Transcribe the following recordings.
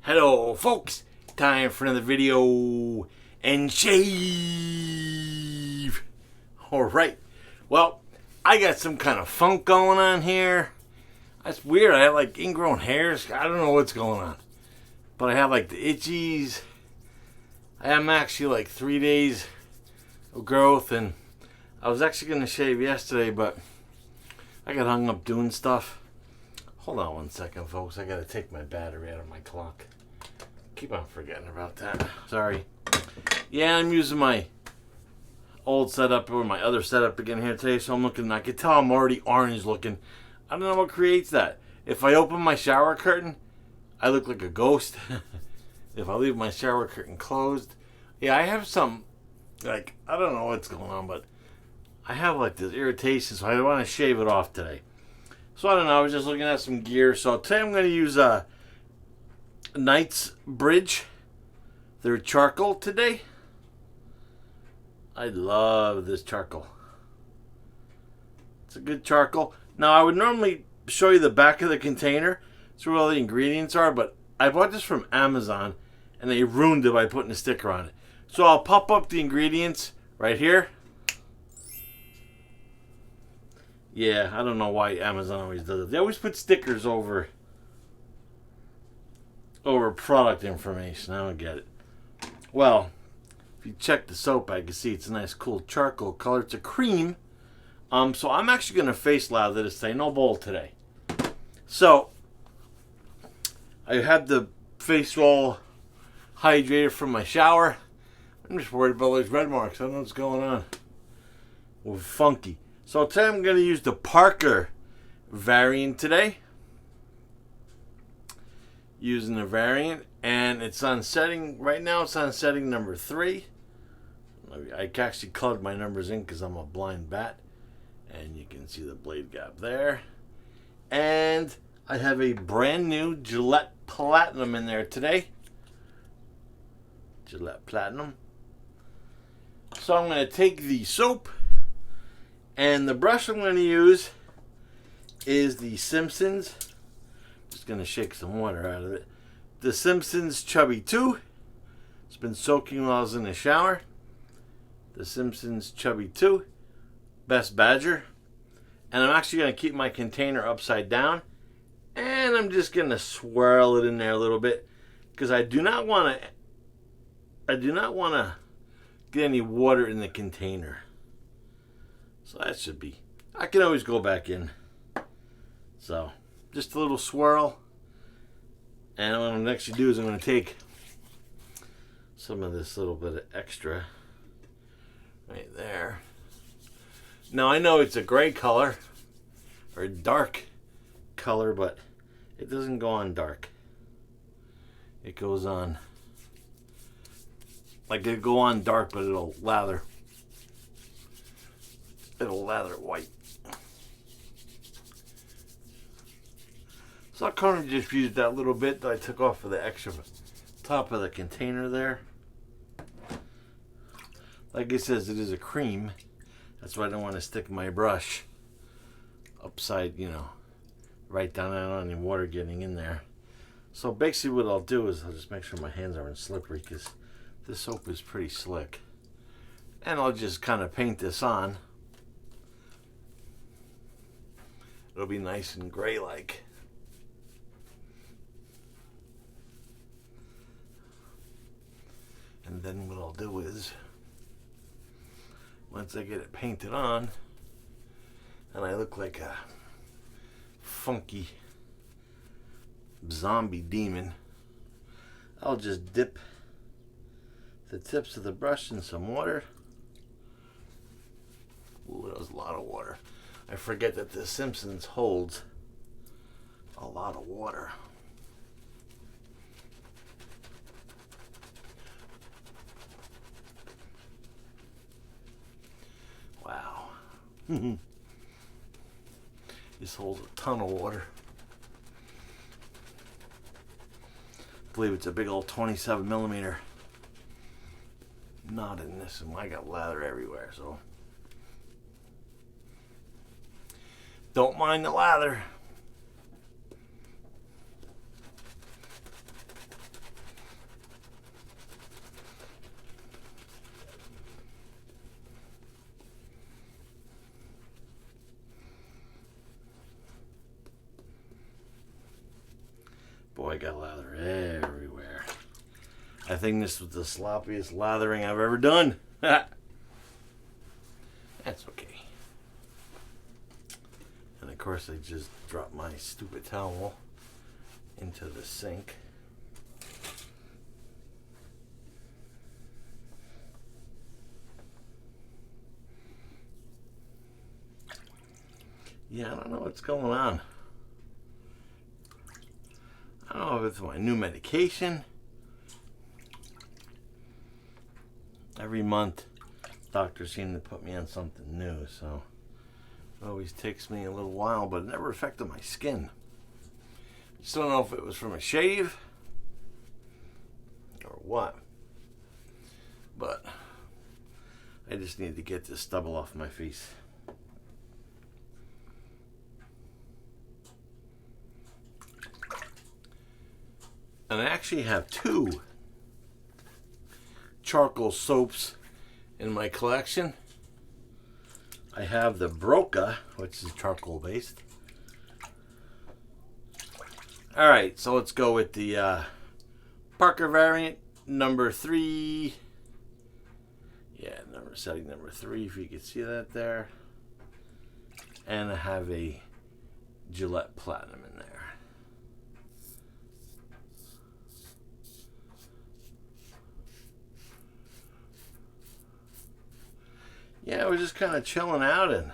Hello folks, time for another video and shave. Alright, well, I got some kind of funk going on here. That's weird, I have like ingrown hairs. I don't know what's going on. But I have like the itchies. I am actually like 3 days of growth, and I was actually going to shave yesterday, but I got hung up doing stuff. Hold on one second, folks. I got to take my battery out of my clock. Keep on forgetting about that. Sorry. Yeah, I'm using my old setup or my other setup again here today, so I'm looking. I can tell I'm already orange looking. I don't know what creates that. If I open my shower curtain, I look like a ghost. If I leave my shower curtain closed, yeah, I have some, like, I don't know what's going on, but I have like this irritation, so I want to shave it off today. So I don't know, I was just looking at some gear. So today I'm going to use KnightsBridge. Their charcoal today. I love this charcoal. It's a good charcoal. Now I would normally show you the back of the container. That's where all the ingredients are, but I bought this from Amazon and they ruined it by putting a sticker on it. So I'll pop up the ingredients right here. Yeah, I don't know why Amazon always does it. They always put stickers over product information. I don't get it. Well, if you check the soap, I can see it's a nice cool charcoal color. It's a cream. So I'm actually going to face lather this today. No bowl today. So I had the face roll hydrated from my shower. I'm just worried about those red marks. I don't know what's going on. Well, funky. So today I'm going to use the Parker variant today. Using the variant, and it's on setting, right now it's on setting number 3. I actually colored my numbers in because I'm a blind bat. And you can see the blade gap there. And I have a brand new Gillette Platinum in there today. Gillette Platinum. So I'm going to take the soap, and the brush I'm going to use is the Simpsons. Just going to shake some water out of it. The Simpsons Chubby 2. It's been soaking while I was in the shower. The Simpsons Chubby 2. Best Badger. And I'm actually going to keep my container upside down. And I'm just going to swirl it in there a little bit. Because I do not want to get any water in the container. So that should be. I can always go back in. So just a little swirl. And what I'm going to actually do is I'm going to take some of this little bit of extra right there. Now I know it's a gray color or a dark color, but it doesn't go on dark. It goes on, like it'll go on dark, but it'll lather. It'll lather white. So I kind of just used that little bit that I took off of the extra top of the container there. Like it says, it is a cream. That's why I don't want to stick my brush upside, right down. I don't want any water getting in there. So basically what I'll do is I'll just make sure my hands aren't slippery, because this soap is pretty slick. And I'll just kind of paint this on. It'll be nice and gray-like. And then what I'll do is, once I get it painted on, and I look like a funky zombie demon, I'll just dip the tips of the brush in some water. Ooh, that was a lot of water. I forget that the Simpsons holds a lot of water. Wow. This holds a ton of water. I believe it's a big old 27 millimeter. Not in this one. I got lather everywhere, so don't mind the lather. Oh, I got lather everywhere. I think this was the sloppiest lathering I've ever done. That's okay. And of course, I just dropped my stupid towel into the sink. Yeah, I don't know what's going on. I don't know if it's my new medication. Every month, doctors seem to put me on something new, so it always takes me a little while, but it never affected my skin. Just don't know if it was from a shave or what, but I just need to get this stubble off my face. And I actually have 2 charcoal soaps in my collection. I have the Broca, which is charcoal based. Alright, so let's go with the Parker variant number 3. Yeah, setting number 3, if you can see that there. And I have a Gillette Platinum in there. Yeah, we're just kind of chilling out, and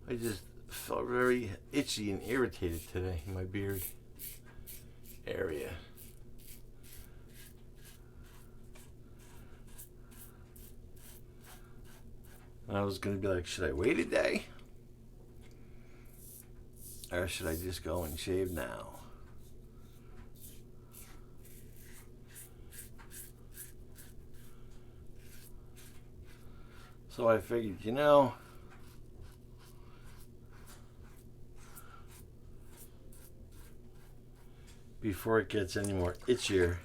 I just felt very itchy and irritated today in my beard area. And I was going to be like, should I wait a day? Or should I just go and shave now? So I figured, you know, before it gets any more itchier,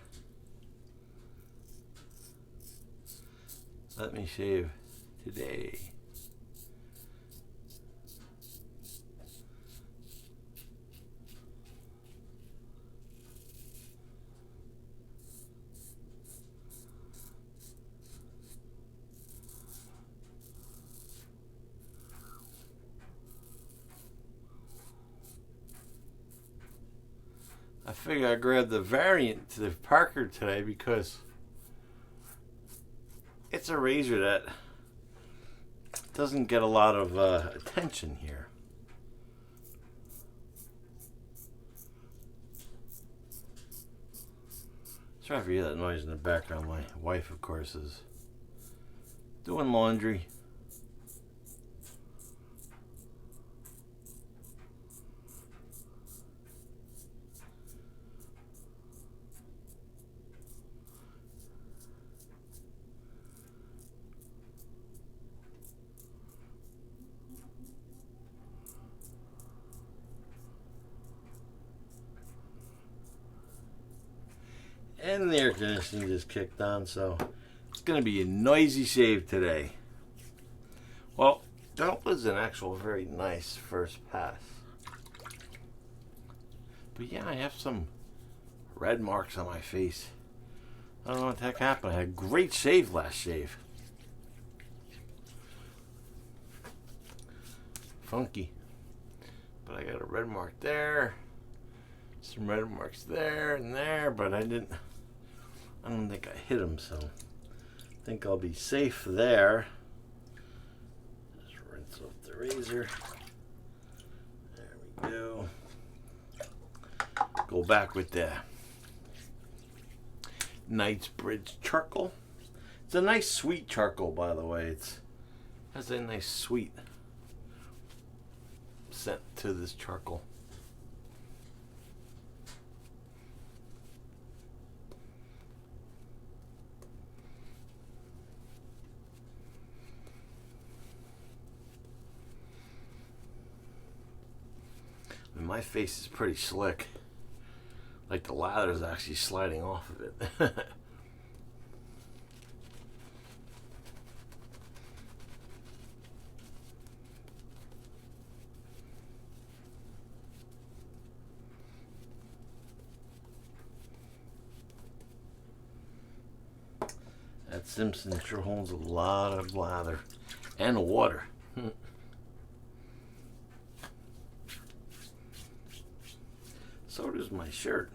let me shave today. I figure I grabbed the variant to the Parker today because it's a razor that doesn't get a lot of attention here. Sorry if you hear that noise in the background. My wife, of course, is doing laundry. And the air conditioning just kicked on, so it's going to be a noisy shave today. Well, that was an actual very nice first pass. But yeah, I have some red marks on my face. I don't know what the heck happened. I had a great shave last shave. Funky. But I got a red mark there. Some red marks there and there, but I don't think I hit them, so I think I'll be safe there. Just rinse off the razor. There we go. Go back with the KnightsBridge charcoal. It's a nice sweet charcoal, by the way. It has a nice sweet scent to this charcoal. My face is pretty slick. Like the lather is actually sliding off of it. That Simpsons sure holds a lot of lather and water. So does my shirt.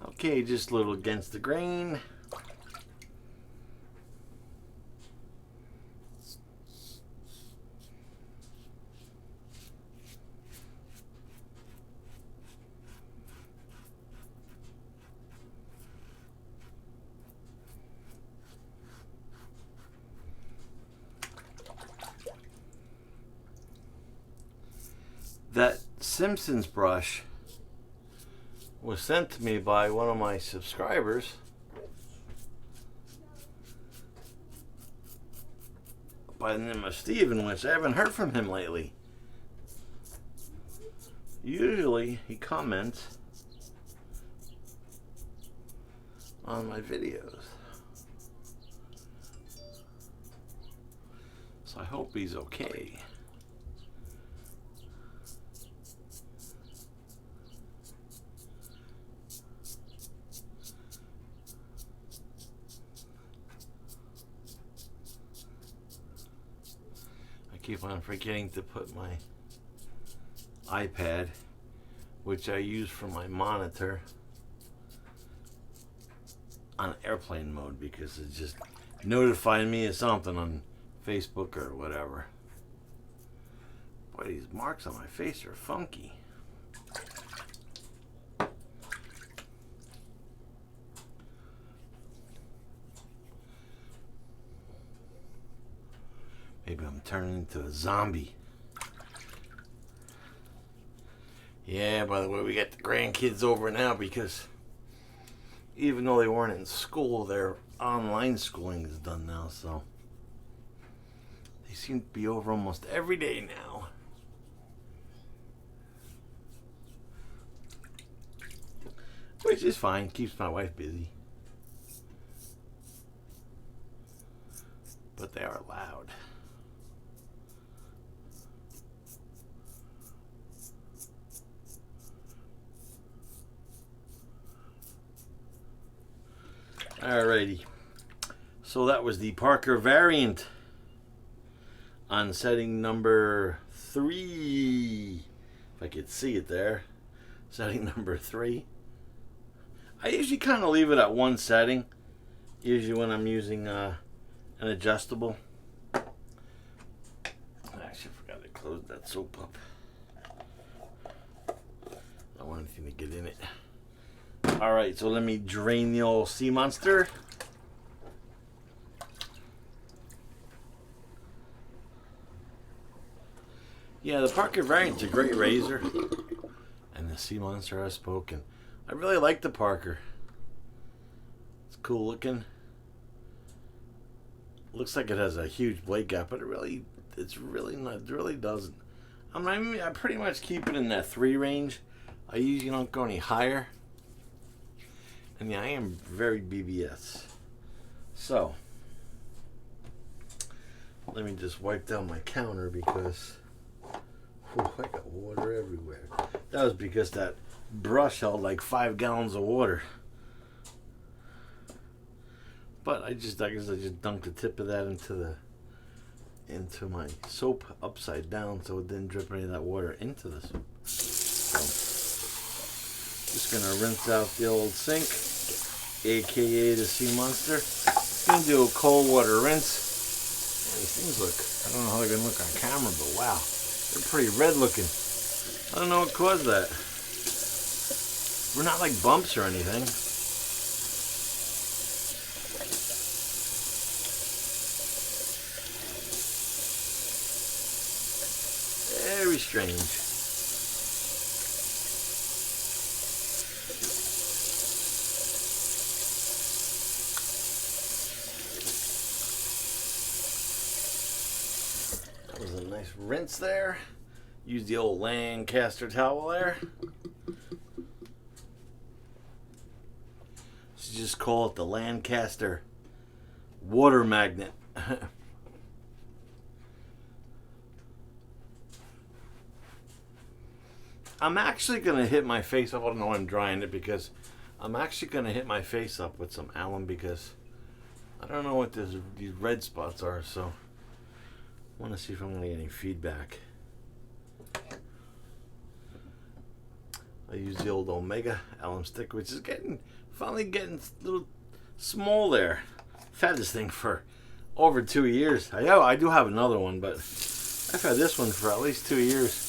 Okay, just a little against the grain. That Simpsons brush was sent to me by one of my subscribers. By the name of Steven, which I haven't heard from him lately. Usually he comments on my videos. So I hope he's okay. Keep on forgetting to put my iPad, which I use for my monitor, on airplane mode because it's just notifying me of something on Facebook or whatever. Boy, these marks on my face are funky. Maybe I'm turning into a zombie. Yeah, by the way, we got the grandkids over now because even though they weren't in school, their online schooling is done now, so they seem to be over almost every day now. Which is fine, keeps my wife busy. But they are loud. Alrighty, so that was the Parker variant on setting number 3. If I could see it there, setting number 3. I usually kind of leave it at one setting, usually when I'm using an adjustable. I actually forgot to close that soap up. I don't want anything to get in it. Alright, so let me drain the old sea monster. Yeah, the Parker variant's a great razor. And the sea monster has spoken. I really like the Parker. It's cool looking. Looks like it has a huge blade gap, but it really doesn't. I pretty much keep it in that 3 range. I usually don't go any higher. And yeah, I am very BBS. So, let me just wipe down my counter because I got water everywhere. That was because that brush held like 5 gallons of water. But I guess I just dunked the tip of that into my soap upside down so it didn't drip any of that water into the soap. So, just gonna rinse out the old sink, aka the sea monster. Gonna do a cold water rinse. Man, these things look, I don't know how they're gonna look on camera, but wow, they're pretty red looking. I don't know what caused that. We're not like bumps or anything. Very strange. That was a nice rinse there. Use the old Lancaster towel there. Should just call it the Lancaster water magnet. I'm actually going to hit my face up. I don't know why I'm drying it, because I'm actually going to hit my face up with some alum, because I don't know what these red spots are, so I want to see if I'm going to get any feedback. I use the old Omega alum stick, which is finally getting a little small there. I've had this thing for over 2 years. I do have another one, but I've had this one for at least 2 years.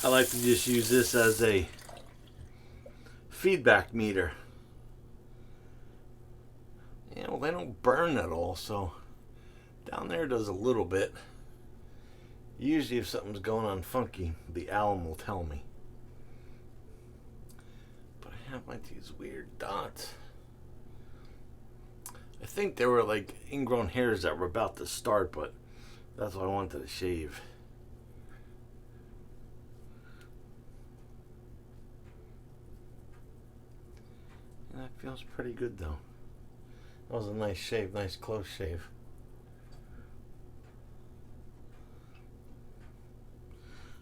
I like to just use this as a feedback meter. Yeah, well, they don't burn at all, so down there does a little bit. Usually if something's going on funky, the alum will tell me. But I have like these weird dots. I think they were like ingrown hairs that were about to start, but that's what I wanted to shave. And that feels pretty good though. That was a nice shave, nice close shave.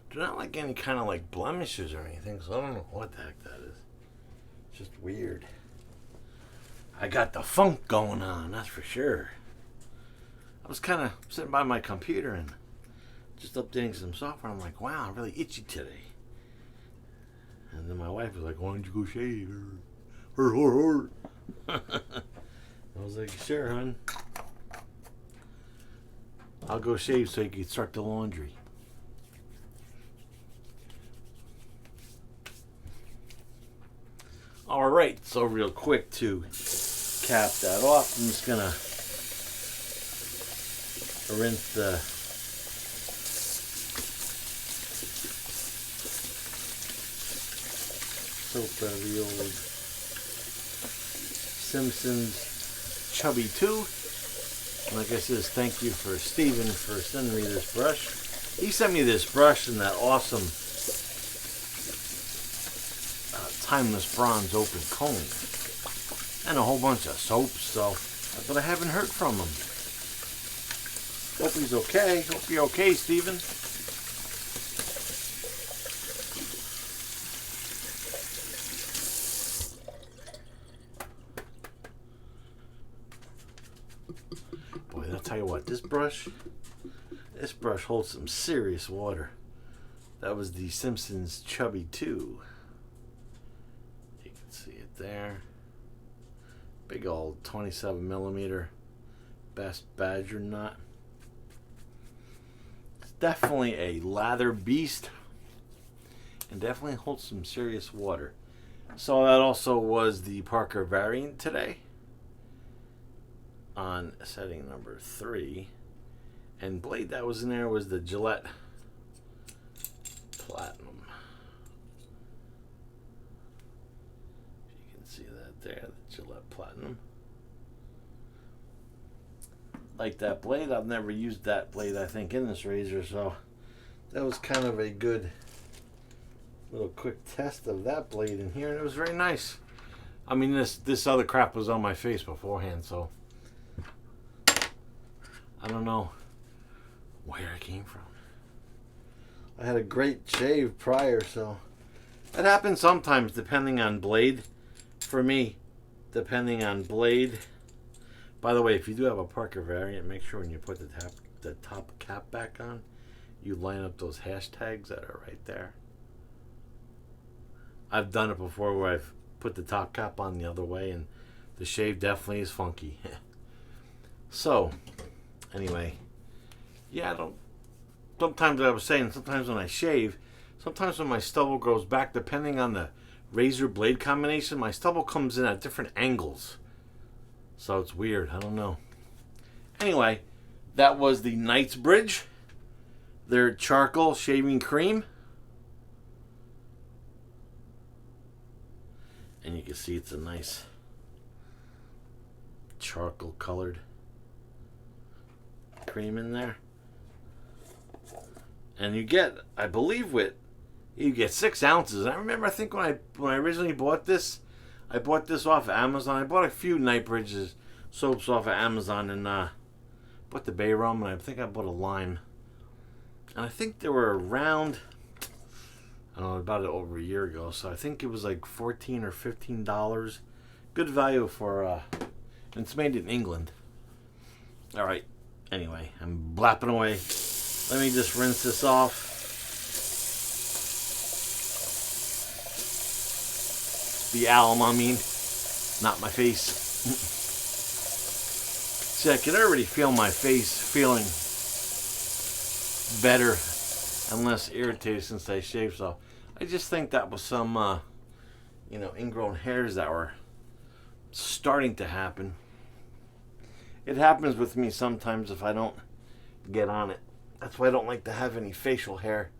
Do not like any kind of like blemishes or anything, so I don't know what the heck that is. It's just weird. I got the funk going on, that's for sure. I was kind of sitting by my computer and just updating some software. I'm like, wow, I'm really itchy today. And then my wife was like, why don't you go shave? I was like, sure, hon. I'll go shave so you can start the laundry. Alright, so real quick to cap that off, I'm just gonna rinse the soap out of the old Simpsons Chubby 2. Like I said, thank you for Steven for sending me this brush. He sent me this brush in that awesome timeless bronze open comb and a whole bunch of soaps, so but I haven't heard from him. Hope he's okay. Hope you're okay, Steven. Boy, I'll tell you what, this brush holds some serious water. That was the Simpsons Chubby 2. See it there. Big old 27 millimeter Best Badger knot. It's definitely a lather beast and definitely holds some serious water. So that also was the Parker variant today on setting number 3. And blade that was in there was the Gillette Platinum. See that there, the Gillette Platinum. Like that blade, I've never used that blade, I think, in this razor, so that was kind of a good little quick test of that blade in here, and it was very nice. I mean, this other crap was on my face beforehand, so I don't know where it came from. I had a great shave prior, so it happens sometimes depending on blade. For me, depending on blade. By the way, if you do have a Parker variant, make sure when you put the top cap back on, you line up those hashtags that are right there. I've done it before where I've put the top cap on the other way, and the shave definitely is funky. So, anyway, yeah, sometimes I was saying, sometimes when I shave, sometimes when my stubble grows back, depending on the razor blade combination, my stubble comes in at different angles, so it's weird. I don't know. Anyway, that was the KnightsBridge, their charcoal shaving cream, and you can see it's a nice charcoal colored cream in there, and you get, I believe, you get 6 ounces. I remember, I think when I originally bought this, I bought this off of Amazon. I bought a few KnightsBridge soaps off of Amazon, and bought the bay rum, and I think I bought a lime. And I think they were around, I don't know, about it over a year ago. So I think it was like $14 or $15. Good value for, and it's made in England. All right. Anyway, I'm blapping away. Let me just rinse this off. The alum, I mean, not my face. See, I can already feel my face feeling better and less irritated since I shaved. So I just think that was some, ingrown hairs that were starting to happen. It happens with me sometimes if I don't get on it. That's why I don't like to have any facial hair.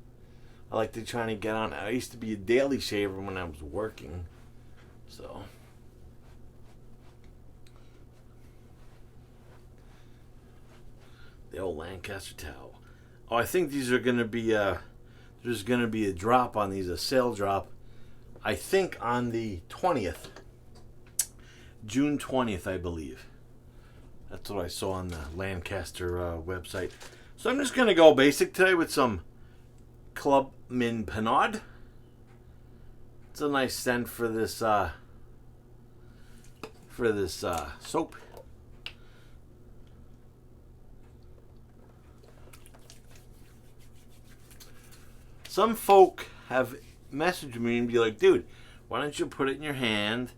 I like to try to get on it. I used to be a daily shaver when I was working. So the old Lancaster Towel. Oh, I think these are going to be, there's going to be a drop on these, a sale drop. I think on the 20th. June 20th, I believe. That's what I saw on the Lancaster website. So I'm just going to go basic today with some Clubman Pinaud. It's a nice scent for this soap. Some folk have messaged me and be like, dude, why don't you put it in your hand,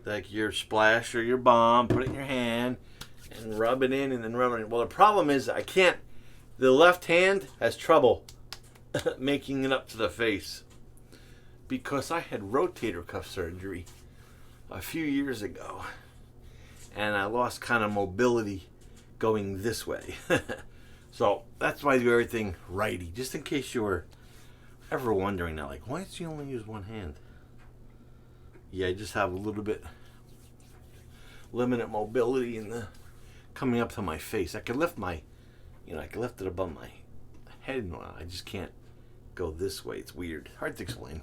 like your splash or your balm, put it in your hand and rub it in and then rub it in. Well, the problem is I can't, the left hand has trouble making it up to the face because I had rotator cuff surgery a few years ago and I lost kind of mobility going this way. So that's why I do everything righty, just in case you were ever wondering now, like, why does you only use one hand? Yeah, I just have a little bit limited mobility in the coming up to my face. I can lift my, I can lift it above my head and all. I just can't go this way. It's weird, hard to explain.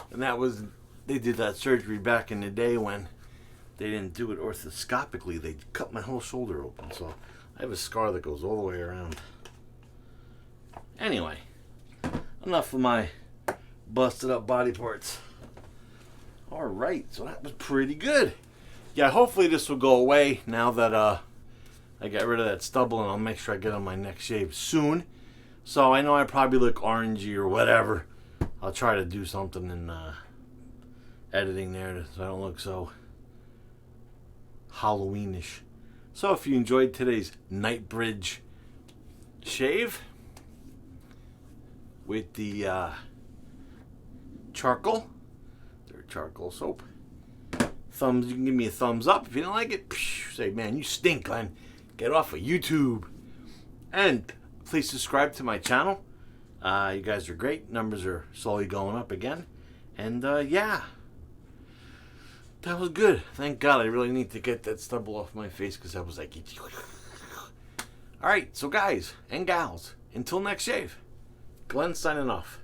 And that was, they did that surgery back in the day when they didn't do it orthoscopically. They cut my whole shoulder open, so I have a scar that goes all the way around. Anyway, enough of my busted up body parts. All right, so that was pretty good. Yeah, hopefully this will go away now that I got rid of that stubble, and I'll make sure I get on my next shave soon. So I know I probably look orangey or whatever. I'll try to do something in editing there so I don't look so Halloweenish. So if you enjoyed today's KnightsBridge shave with the charcoal soap, you can give me a thumbs up. If you don't like it, say, man, you stink, Glenn. Get off of YouTube. And please subscribe to my channel. You guys are great. Numbers are slowly going up again. And yeah, that was good. Thank God. I really need to get that stubble off my face because I was like, all right. So guys and gals, until next shave, Glenn signing off.